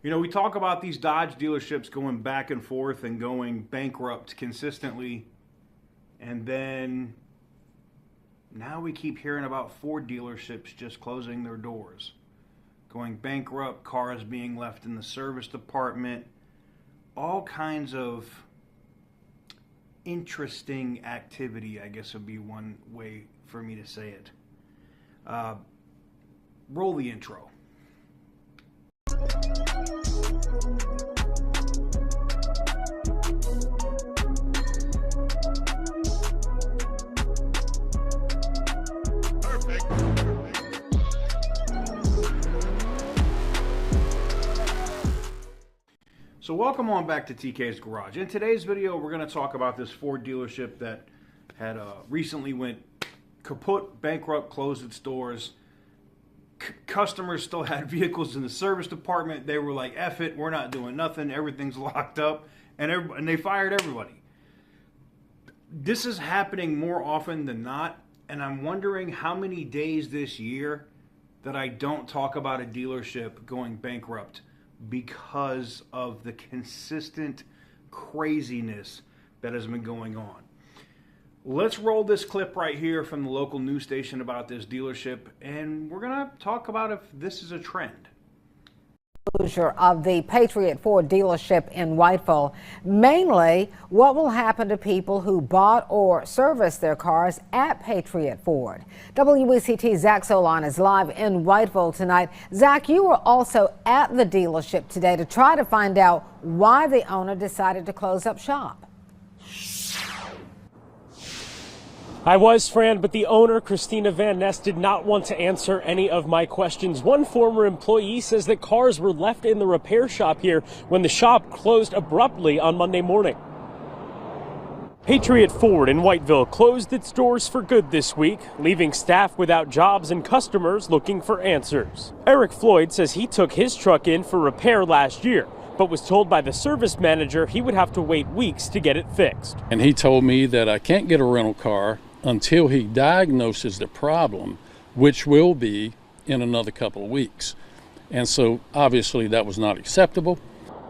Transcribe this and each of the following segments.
You know, we talk about these Dodge dealerships going back and forth and going bankrupt consistently. And then now we keep hearing about Ford dealerships just closing their doors, going bankrupt, cars being left in the service department, all kinds of interesting activity, I guess would be one way for me to say it. Roll the intro. So welcome on back to TK's Garage. In today's video, we're going to talk about this Ford dealership that had recently went kaput, bankrupt, closed its doors. Customers still had vehicles in the service department. They were like, F it, we're not doing nothing. Everything's locked up. And they fired everybody. This is happening more often than not. And I'm wondering how many days this year that I don't talk about a dealership going bankrupt because of the consistent craziness that has been going on. Let's roll this clip right here from the local news station about this dealership, and we're going to talk about if this is a trend. Closure of the Patriot Ford dealership in Whiteville. Mainly, what will happen to people who bought or serviced their cars at Patriot Ford? WECT's Zach Solon is live in Whiteville tonight. Zach, you were also at the dealership today to try to find out why the owner decided to close up shop. I was, Fran, but the owner, Christina Van Ness, did not want to answer any of my questions. One former employee says that cars were left in the repair shop here when the shop closed abruptly on Monday morning. Patriot Ford in Whiteville closed its doors for good this week, leaving staff without jobs and customers looking for answers. Eric Floyd says he took his truck in for repair last year, but was told by the service manager he would have to wait weeks to get it fixed. And he told me that I can't get a rental car until he diagnoses the problem, which will be in another couple of weeks. And so obviously that was not acceptable.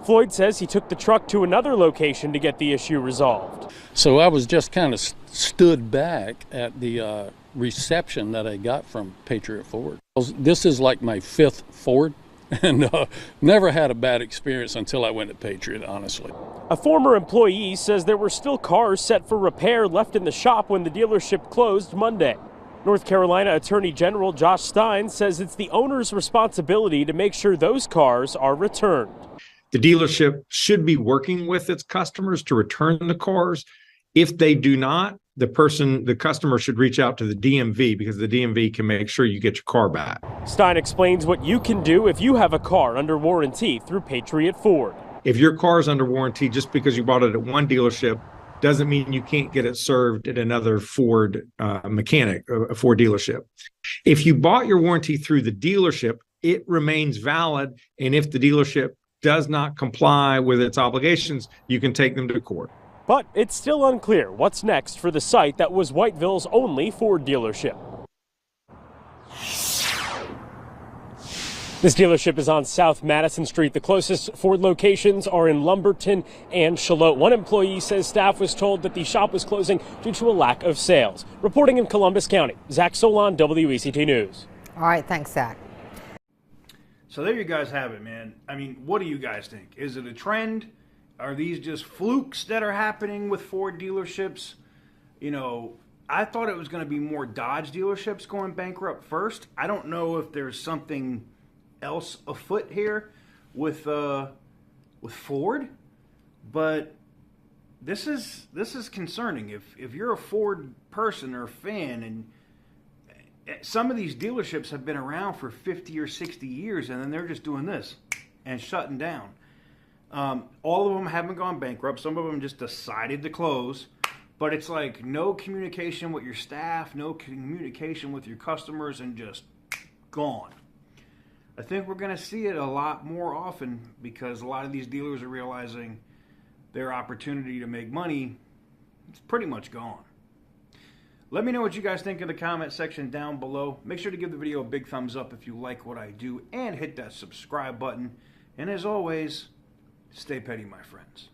Floyd says he took the truck to another location to get the issue resolved. So I was just kind of stood back at the reception that I got from Patriot Ford. This is like my fifth Ford, and never had a bad experience until I went to Patriot, honestly. A former employee says there were still cars set for repair left in the shop when the dealership closed Monday. North Carolina Attorney General Josh Stein says it's the owner's responsibility to make sure those cars are returned. The dealership should be working with its customers to return the cars. If they do not, the customer should reach out to the DMV, because the DMV can make sure you get your car back. Stein explains what you can do if you have a car under warranty through Patriot Ford. If your car is under warranty, just because you bought it at one dealership doesn't mean you can't get it served at another Ford mechanic, a Ford dealership. If you bought your warranty through the dealership, it remains valid. And if the dealership does not comply with its obligations, you can take them to court. But it's still unclear what's next for the site that was Whiteville's only Ford dealership. This dealership is on South Madison Street. The closest Ford locations are in Lumberton and Charlotte. One employee says staff was told that the shop was closing due to a lack of sales. Reporting in Columbus County, Zach Solon, WECT News. All right, thanks, Zach. So there you guys have it, man. I mean, what do you guys think? Is it a trend? Are these just flukes that are happening with Ford dealerships? You know, I thought it was going to be more Dodge dealerships going bankrupt first. I don't know if there's something else afoot here with Ford, but this is concerning. If you're a Ford person or a fan, and some of these dealerships have been around for 50 or 60 years, and then they're just doing this and shutting down. All of them haven't gone bankrupt. Some of them just decided to close. But it's like no communication with your staff, no communication with your customers, and just gone. I think we're going to see it a lot more often because a lot of these dealers are realizing their opportunity to make money is pretty much gone. Let me know what you guys think in the comment section down below. Make sure to give the video a big thumbs up if you like what I do, and hit that subscribe button And as always, stay petty, my friends.